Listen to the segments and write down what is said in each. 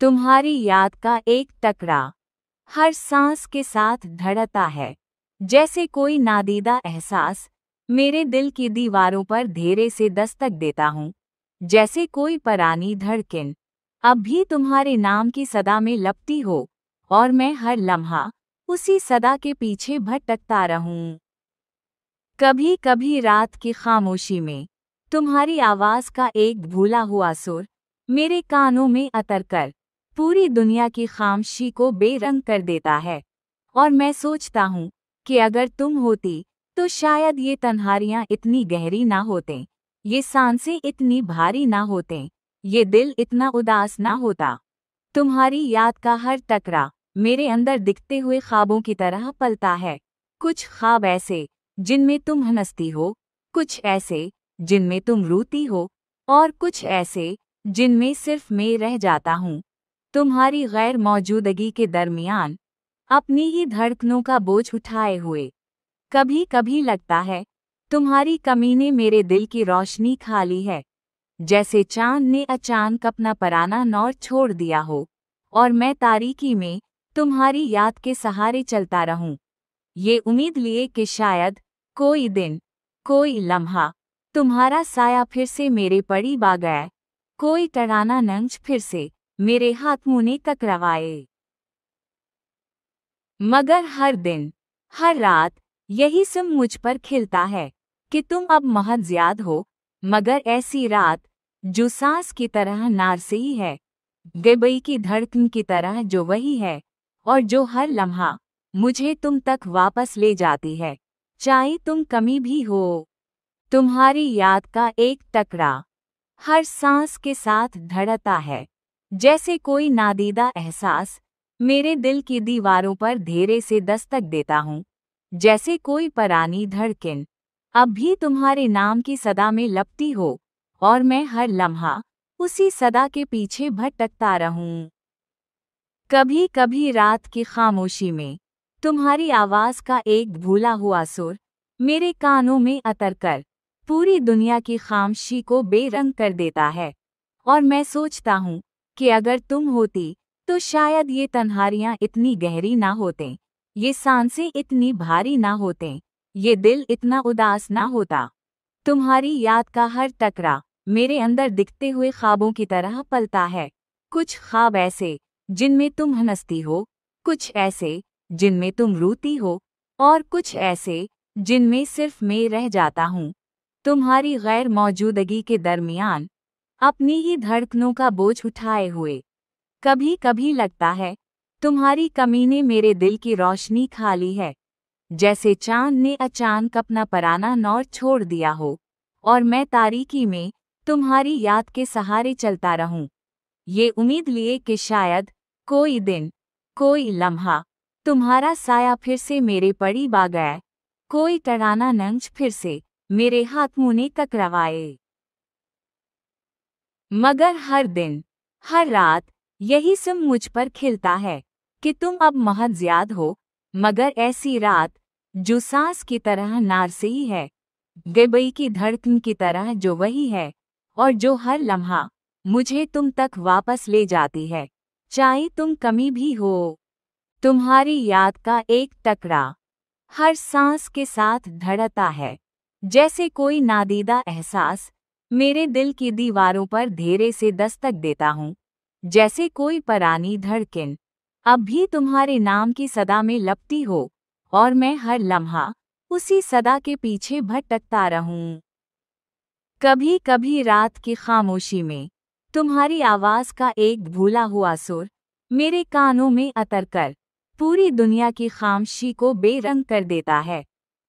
तुम्हारी याद का एक टकरा हर सांस के साथ धड़कता है, जैसे कोई नादीदा एहसास मेरे दिल की दीवारों पर धीरे से दस्तक देता हूँ। जैसे कोई पुरानी धड़कन अब भी तुम्हारे नाम की सदा में लपटी हो, और मैं हर लम्हा उसी सदा के पीछे भटकता रहूं। कभी कभी रात की खामोशी में तुम्हारी आवाज का एक भूला हुआ सुर मेरे कानों में अतरकर पूरी दुनिया की खामोशी को बेरंग कर देता है। और मैं सोचता हूँ कि अगर तुम होती तो शायद ये तन्हारियां इतनी गहरी ना होते, ये सांसें इतनी भारी ना होते, ये दिल इतना उदास ना होता। तुम्हारी याद का हर टकरा मेरे अंदर दिखते हुए ख्वाबों की तरह पलता है। कुछ ख्वाब ऐसे जिनमें तुम हंसती हो, कुछ ऐसे जिनमें तुम रोती हो, और कुछ ऐसे जिनमें सिर्फ मैं रह जाता हूँ तुम्हारी गैर मौजूदगी के दरमियान, अपनी ही धड़कनों का बोझ उठाए हुए। कभी कभी लगता है तुम्हारी कमी ने मेरे दिल की रोशनी खा ली है, जैसे चांद ने अचानक अपना पराना नौर छोड़ दिया हो, और मैं तारीकी में तुम्हारी याद के सहारे चलता रहूं, ये उम्मीद लिए कि शायद कोई दिन, कोई लम्हा तुम्हारा साया फिर से मेरे पड़ी आ गया, कोई टराना नंज फिर से मेरे हाथ मुंह ने टकराए। मगर हर दिन, हर रात यही सिम मुझ पर खिलता है कि तुम अब महज याद हो, मगर ऐसी रात जो सांस की तरह नारसी है, गबई की धड़कन की तरह जो वही है, और जो हर लम्हा मुझे तुम तक वापस ले जाती है, चाहे तुम कमी भी हो। तुम्हारी याद का एक टकरा हर सांस के साथ धड़कता है, जैसे कोई नादीदा एहसास मेरे दिल की दीवारों पर धीरे से दस्तक देता हूँ। जैसे कोई पुरानी धड़कन अब भी तुम्हारे नाम की सदा में लपटी हो, और मैं हर लम्हा उसी सदा के पीछे भटकता रहूं। कभी कभी रात की खामोशी में तुम्हारी आवाज का एक भूला हुआ सुर मेरे कानों में अतरकर पूरी दुनिया की खामोशी को बेरंग कर देता है। और मैं सोचता हूँ कि अगर तुम होती तो शायद ये तन्हारियां इतनी गहरी ना होते, ये सांसें इतनी भारी ना होते, ये दिल इतना उदास ना होता। तुम्हारी याद का हर टकरा मेरे अंदर दिखते हुए ख्वाबों की तरह पलता है। कुछ ख्वाब ऐसे जिनमें तुम हंसती हो, कुछ ऐसे जिनमें तुम रोती हो, और कुछ ऐसे जिनमें सिर्फ मैं रह जाता हूँ तुम्हारी गैर मौजूदगी के दरमियान, अपनी ही धड़कनों का बोझ उठाए हुए। कभी कभी लगता है तुम्हारी कमी ने मेरे दिल की रोशनी खा ली है, जैसे चांद ने अचानक अपना पराना नौर छोड़ दिया हो, और मैं तारीकी में तुम्हारी याद के सहारे चलता रहूं, ये उम्मीद लिए कि शायद कोई दिन, कोई लम्हा तुम्हारा साया फिर से मेरे पड़ी आ गया, कोई टराना नंज फिर से मेरे हाथ मुंह ने टकराए। मगर हर दिन, हर रात यही सिम मुझ पर खिलता है कि तुम अब महज याद हो, मगर ऐसी रात जो सांस की तरह नारसी है, गबई की धड़कन की तरह जो वही है, और जो हर लम्हा मुझे तुम तक वापस ले जाती है, चाहे तुम कमी भी हो। तुम्हारी याद का एक टकरा हर सांस के साथ धड़कता है, जैसे कोई नादीदा एहसास मेरे दिल की दीवारों पर धीरे से दस्तक देता हूँ। जैसे कोई पुरानी धड़कन अब भी तुम्हारे नाम की सदा में लपटी हो, और मैं हर लम्हा उसी सदा के पीछे भटकता रहूं। कभी कभी रात की खामोशी में तुम्हारी आवाज का एक भूला हुआ सुर मेरे कानों में अतरकर पूरी दुनिया की खामोशी को बेरंग कर देता है।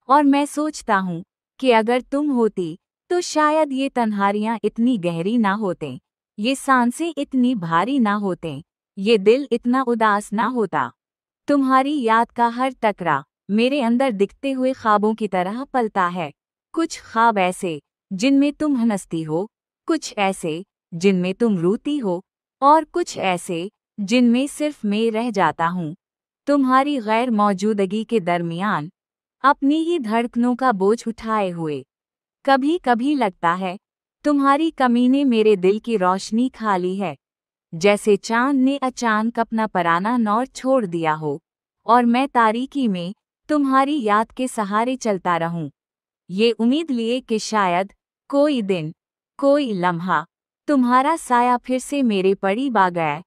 और मैं सोचता हूँ कि अगर तुम होती तो शायद ये तन्हारियां इतनी गहरी ना होते, ये सांसें इतनी भारी ना होते, ये दिल इतना उदास ना होता। तुम्हारी याद का हर टकरा मेरे अंदर दिखते हुए ख्वाबों की तरह पलता है। कुछ ख्वाब ऐसे जिनमें तुम हंसती हो, कुछ ऐसे जिनमें तुम रोती हो, और कुछ ऐसे जिनमें सिर्फ मैं रह जाता हूँ तुम्हारी गैर मौजूदगी के दरमियान, अपनी ही धड़कनों का बोझ उठाए हुए। कभी कभी लगता है तुम्हारी कमी ने मेरे दिल की रोशनी खा ली है, जैसे चांद ने अचानक अपना पराना नौर छोड़ दिया हो, और मैं तारीकी में तुम्हारी याद के सहारे चलता रहूं, ये उम्मीद लिए कि शायद कोई दिन, कोई लम्हा तुम्हारा साया फिर से मेरे पड़ी आ गया,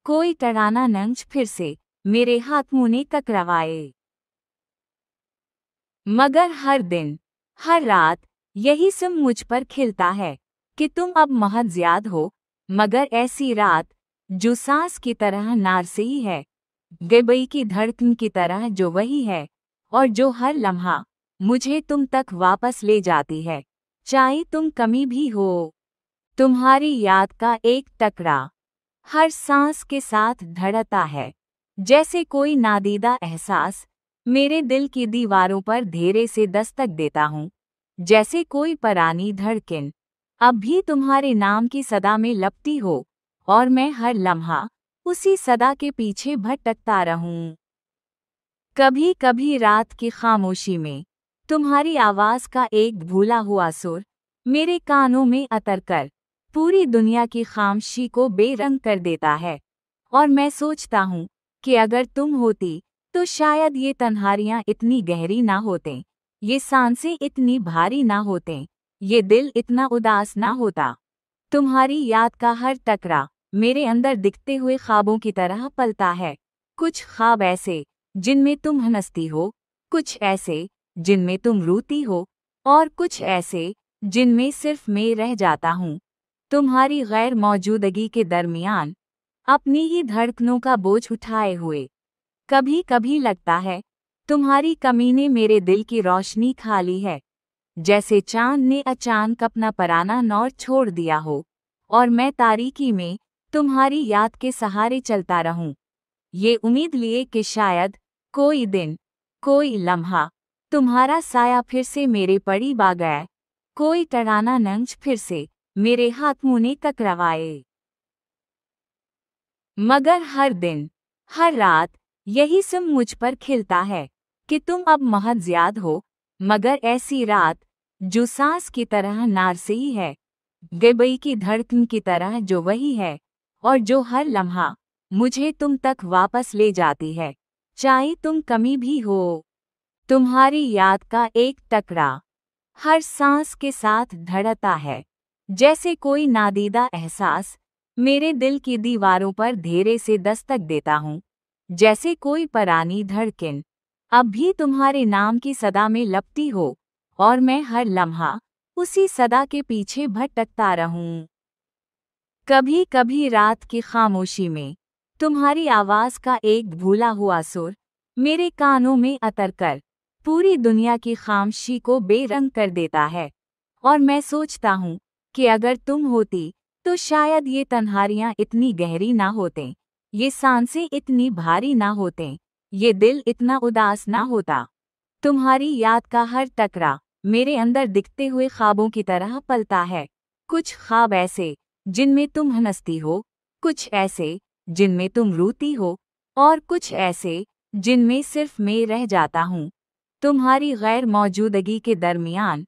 कोई टराना नंज फिर से मेरे हाथ मुंह ने टकराए। मगर हर दिन, हर रात यही सिम मुझ पर खिलता है कि तुम अब महज याद हो, मगर ऐसी रात जो सांस की तरह नारसी है, गबई की धड़कन की तरह जो वही है, और जो हर लम्हा मुझे तुम तक वापस ले जाती है, चाहे तुम कमी भी हो। तुम्हारी याद का एक टकरा हर सांस के साथ धड़कता है, जैसे कोई नादीदा एहसास मेरे दिल की दीवारों पर धीरे से दस्तक देता हूँ, जैसे कोई पुरानी धड़कन अब भी तुम्हारे नाम की सदा में लपटी हो, और मैं हर लम्हा उसी सदा के पीछे भटकता रहूं। कभी कभी रात की खामोशी में तुम्हारी आवाज का एक भूला हुआ सुर मेरे कानों में अतर कर पूरी दुनिया की खामोशी को बेरंग कर देता है, और मैं सोचता हूँ कि अगर तुम होती तो शायद ये तन्हारियां इतनी गहरी ना होते, ये सांसें इतनी भारी ना होते, ये दिल इतना उदास ना होता। तुम्हारी याद का हर टकरा मेरे अंदर दिखते हुए ख्वाबों की तरह पलता है, कुछ ख्वाब ऐसे जिनमें तुम हंसती हो, कुछ ऐसे जिनमें तुम रोती हो, और कुछ ऐसे जिनमें सिर्फ मैं रह जाता हूँ, तुम्हारी गैर मौजूदगी के दरमियान, अपनी ही धड़कनों का बोझ उठाए हुए। कभी कभी लगता है तुम्हारी कमी ने मेरे दिल की रोशनी खा ली है, जैसे चांद ने अचानक अपना पराना नौर छोड़ दिया हो, और मैं तारीकी में तुम्हारी याद के सहारे चलता रहूं, ये उम्मीद लिए कि शायद कोई दिन, कोई लम्हा तुम्हारा साया फिर से मेरे पड़ी आ गया, कोई टराना नंज फिर से मेरे हाथ मुंह ने टकराए। मगर हर दिन, हर रात यही सिम मुझ पर खिलता है कि तुम अब महज याद हो, मगर ऐसी रात जो सांस की तरह नारसी है, गबई की धड़कन की तरह जो वही है, और जो हर लम्हा मुझे तुम तक वापस ले जाती है, चाहे तुम कमी भी हो। तुम्हारी याद का एक टकरा हर सांस के साथ धड़कता है, जैसे कोई नादीदा एहसास मेरे दिल की दीवारों पर धीरे से दस्तक देता हूँ, जैसे कोई पुरानी धड़कन अब भी तुम्हारे नाम की सदा में लपटी हो, और मैं हर लम्हा उसी सदा के पीछे भटकता रहूं। कभी कभी रात की खामोशी में तुम्हारी आवाज का एक भूला हुआ सुर मेरे कानों में अतर कर पूरी दुनिया की खामोशी को बेरंग कर देता है, और मैं सोचता हूँ कि अगर तुम होती तो शायद ये तन्हारियां इतनी गहरी ना होते, ये सांसें इतनी भारी ना होते, ये दिल इतना उदास ना होता। तुम्हारी याद का हर टकरा मेरे अंदर दिखते हुए ख्वाबों की तरह पलता है, कुछ ख्वाब ऐसे जिनमें तुम हंसती हो, कुछ ऐसे जिनमें तुम रोती हो, और कुछ ऐसे जिनमें सिर्फ मैं रह जाता हूँ, तुम्हारी गैर मौजूदगी के दरमियान,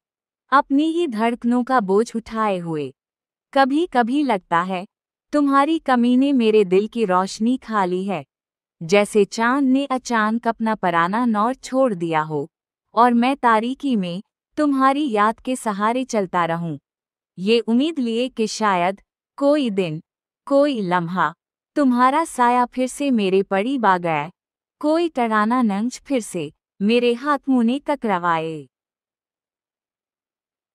अपनी ही धड़कनों का बोझ उठाए हुए। कभी कभी लगता है तुम्हारी कमी ने मेरे दिल की रोशनी खा ली है, जैसे चांद ने अचानक अपना पराना नौर छोड़ दिया हो, और मैं तारीकी में तुम्हारी याद के सहारे चलता रहूं, ये उम्मीद लिए कि शायद कोई दिन, कोई लम्हा तुम्हारा साया फिर से मेरे पड़ी आ गया, कोई टराना नंज फिर से मेरे हाथ मुंह ने टकराए।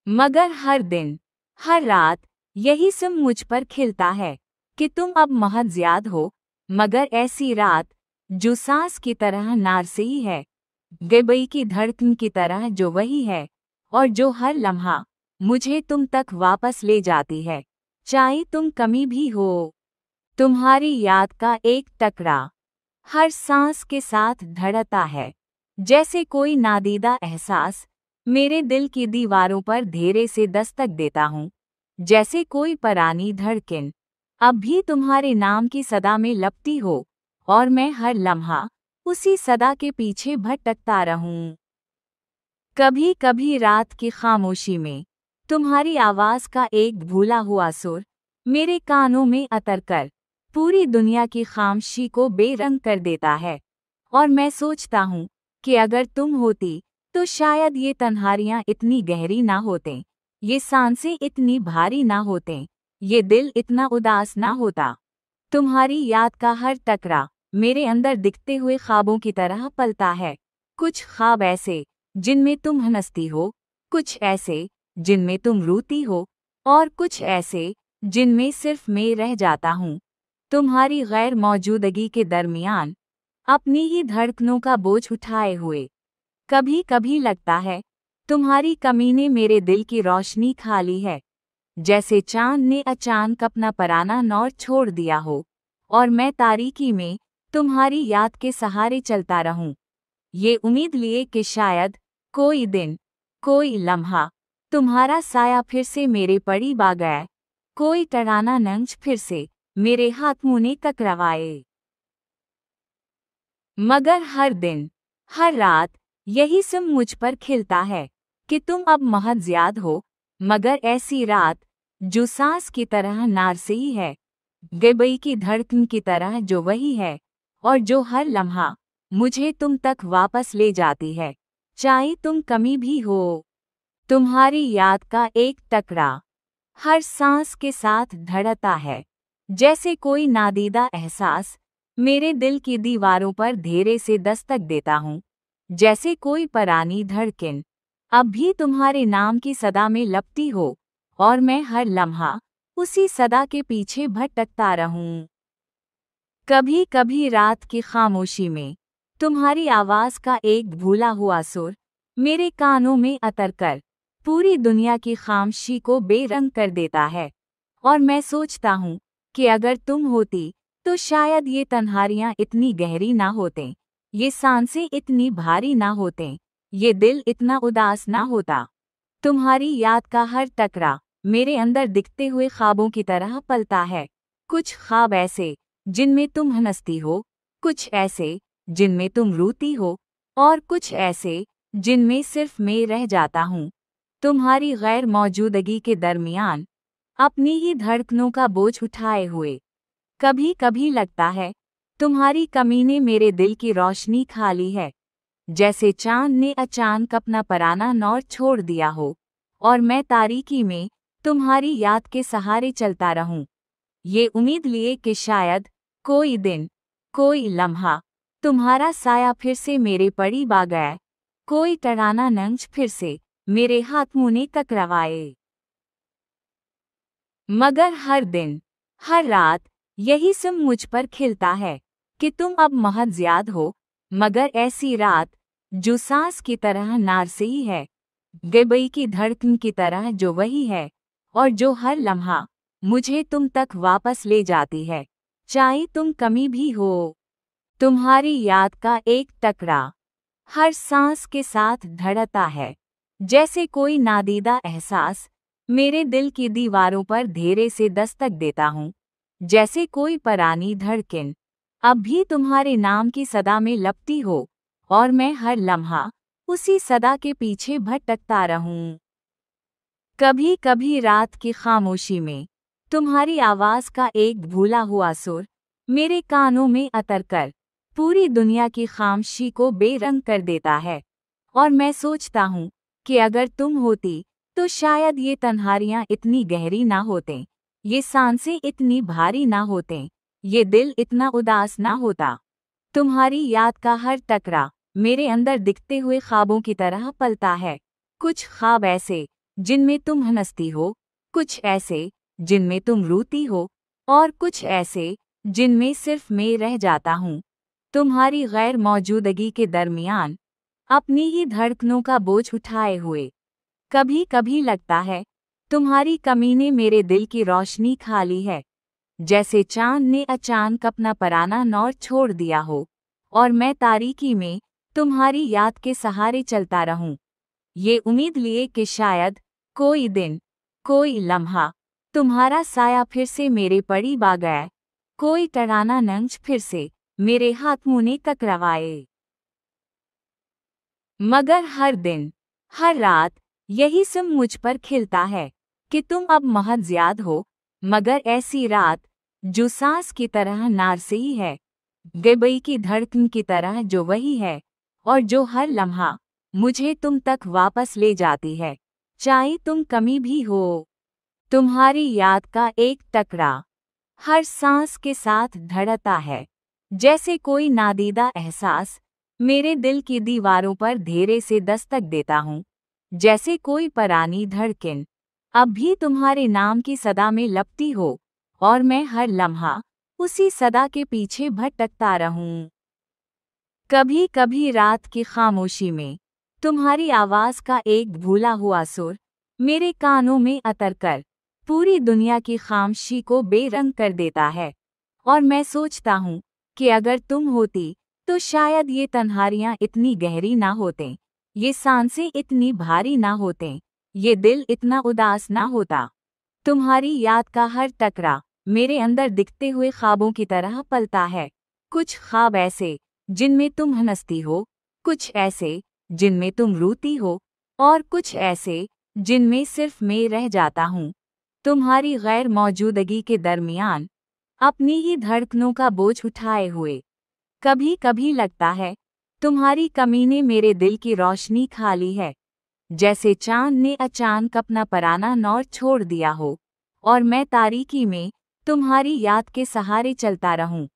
मगर हर दिन, हर रात यही सिम मुझ पर खिलता है कि तुम अब महज याद हो, मगर ऐसी रात जो सांस की तरह नारसी है, गबई की धड़कन की तरह जो वही है, और जो हर लम्हा मुझे तुम तक वापस ले जाती है, चाहे तुम कमी भी हो। तुम्हारी याद का एक टकरा हर सांस के साथ धड़कता है, जैसे कोई नादीदा एहसास मेरे दिल की दीवारों पर धीरे से दस्तक देता हूँ, जैसे कोई पुरानी धड़कन अब भी तुम्हारे नाम की सदा में लपटी हो, और मैं हर लम्हा उसी सदा के पीछे भटकता रहूं। कभी कभी रात की खामोशी में तुम्हारी आवाज का एक भूला हुआ सुर मेरे कानों में अतर कर पूरी दुनिया की खामोशी को बेरंग कर देता है। और मैं सोचता हूँ कि अगर तुम होती तो शायद ये तन्हारियां इतनी गहरी ना होतें, ये सांसें इतनी भारी ना होतें, ये दिल इतना उदास ना होता। तुम्हारी याद का हर टकरा मेरे अंदर दिखते हुए ख्वाबों की तरह पलता है। कुछ ख्वाब ऐसे जिनमें तुम हंसती हो, कुछ ऐसे जिनमें तुम रोती हो, और कुछ ऐसे जिनमें सिर्फ मैं रह जाता हूँ, तुम्हारी गैर मौजूदगी के दरमियान, अपनी ही धड़कनों का बोझ उठाए हुए। कभी कभी लगता है तुम्हारी कमी ने मेरे दिल की रोशनी खा ली है, जैसे चांद ने अचानक अपना पराना नौर छोड़ दिया हो, और मैं तारीकी में तुम्हारी याद के सहारे चलता रहूं, ये उम्मीद लिए कि शायद कोई दिन, कोई लम्हा, तुम्हारा साया फिर से मेरे पड़ी बा गया, कोई टराना नंज फिर से मेरे हाथ मुँह टकराए। मगर हर दिन, हर रात यही सिम मुझ पर खिलता है कि तुम अब महज याद हो, मगर ऐसी रात जो सांस की तरह नारसी है, गबई की धड़कन की तरह जो वही है, और जो हर लम्हा मुझे तुम तक वापस ले जाती है, चाहे तुम कमी भी हो। तुम्हारी याद का एक टकरा हर सांस के साथ धड़कता है, जैसे कोई नादीदा एहसास मेरे दिल की दीवारों पर धीरे से दस्तक देता हूँ, जैसे कोई पुरानी धड़कन अब भी तुम्हारे नाम की सदा में लपटी हो, और मैं हर लम्हा उसी सदा के पीछे भटकता रहूं। कभी कभी रात की खामोशी में तुम्हारी आवाज का एक भूला हुआ सुर मेरे कानों में अतरकर पूरी दुनिया की खामोशी को बेरंग कर देता है, और मैं सोचता हूँ कि अगर तुम होती तो शायद ये तन्हारियां इतनी गहरी ना होतें, ये सांसें इतनी भारी ना होतें, ये दिल इतना उदास ना होता। तुम्हारी याद का हर टकरा मेरे अंदर दिखते हुए ख्वाबों की तरह पलता है। कुछ ख्वाब ऐसे जिनमें तुम हंसती हो, कुछ ऐसे जिनमें तुम रोती हो, और कुछ ऐसे जिनमें सिर्फ मैं रह जाता हूँ, तुम्हारी गैर मौजूदगी के दरमियान, अपनी ही धड़कनों का बोझ उठाए हुए। कभी कभी लगता है तुम्हारी कमी ने मेरे दिल की रोशनी खा ली है, जैसे चांद ने अचानक अपना पराना नौर छोड़ दिया हो, और मैं तारीकी में तुम्हारी याद के सहारे चलता रहूं, ये उम्मीद लिए कि शायद कोई दिन, कोई लम्हा, तुम्हारा साया फिर से मेरे पड़ी बा गया, कोई टराना नंज फिर से मेरे हाथ मुँह टकराए। मगर हर दिन, हर रात यही सिम मुझ पर खिलता है कि तुम अब महज याद हो, मगर ऐसी रात जो सांस की तरह नारसी है, गबई की धड़कन की तरह जो वही है, और जो हर लम्हा मुझे तुम तक वापस ले जाती है, चाहे तुम कमी भी हो। तुम्हारी याद का एक टकरा हर सांस के साथ धड़कता है, जैसे कोई नादीदा एहसास मेरे दिल की दीवारों पर धीरे से दस्तक देता हूँ, जैसे कोई पुरानी धड़कन अब भी तुम्हारे नाम की सदा में लपटी हो, और मैं हर लम्हा उसी सदा के पीछे भटकता रहूं। कभी कभी रात की खामोशी में तुम्हारी आवाज का एक भूला हुआ सुर मेरे कानों में अतरकर पूरी दुनिया की खामोशी को बेरंग कर देता है, और मैं सोचता हूँ कि अगर तुम होती तो शायद ये तन्हारियां इतनी गहरी ना होतें, ये सांसें इतनी भारी ना होतें, ये दिल इतना उदास ना होता। तुम्हारी याद का हर टकरा मेरे अंदर दिखते हुए ख्वाबों की तरह पलता है। कुछ ख्वाब ऐसे जिनमें तुम हंसती हो, कुछ ऐसे जिनमें तुम रोती हो, और कुछ ऐसे जिनमें सिर्फ मैं रह जाता हूँ, तुम्हारी गैर मौजूदगी के दरमियान, अपनी ही धड़कनों का बोझ उठाए हुए। कभी कभी लगता है तुम्हारी कमी ने मेरे दिल की रोशनी खा ली है, जैसे चांद ने अचानक अपना पराना नौर छोड़ दिया हो, और मैं तारीकी में तुम्हारी याद के सहारे चलता रहूं, ये उम्मीद लिए कि शायद कोई दिन, कोई लम्हा, तुम्हारा साया फिर से मेरे पड़ी बा गया, कोई टराना नंज फिर से मेरे हाथ मुँह टकराए। मगर हर दिन, हर रात यही सिम मुझ पर खिलता है कि तुम अब महज याद हो, मगर ऐसी रात जो सांस की तरह नारसिही है, गबई की धड़कन की तरह जो वही है, और जो हर लम्हा मुझे तुम तक वापस ले जाती है, चाहे तुम कमी भी हो। तुम्हारी याद का एक टकरा हर सांस के साथ धड़कता है, जैसे कोई नादीदा एहसास मेरे दिल की दीवारों पर धीरे से दस्तक देता हूँ, जैसे कोई पुरानी धड़कन अब भी तुम्हारे नाम की सदा में लपटी हो, और मैं हर लम्हा उसी सदा के पीछे भटकता रहूं। कभी कभी रात की खामोशी में तुम्हारी आवाज का एक भूला हुआ सुर मेरे कानों में अतरकर पूरी दुनिया की खामोशी को बेरंग कर देता है, और मैं सोचता हूँ कि अगर तुम होती तो शायद ये तन्हारियां इतनी गहरी ना होते, ये सांसें इतनी भारी ना होते, ये दिल इतना उदास ना होता। तुम्हारी याद का हर टकरा मेरे अंदर दिखते हुए ख्वाबों की तरह पलता है। कुछ ख्वाब ऐसे जिनमें तुम हंसती हो, कुछ ऐसे जिनमें तुम रोती हो, और कुछ ऐसे जिनमें सिर्फ मैं रह जाता हूँ, तुम्हारी गैर मौजूदगी के दरमियान, अपनी ही धड़कनों का बोझ उठाए हुए। कभी कभी लगता है तुम्हारी कमी ने मेरे दिल की रोशनी खा ली है, जैसे चांद ने अचानक अपना पराना नौर छोड़ दिया हो, और मैं तारीकी में तुम्हारी याद के सहारे चलता रहूं,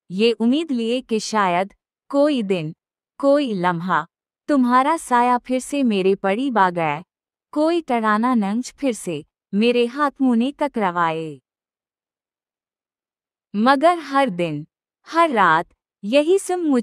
ये उम्मीद लिए कि शायद कोई दिन, कोई लम्हा तुम्हारा साया फिर से मेरे करीब आ गया, कोई टराना नंज फिर से मेरे हाथों ने टकराए। मगर हर दिन, हर रात यही सब मुझ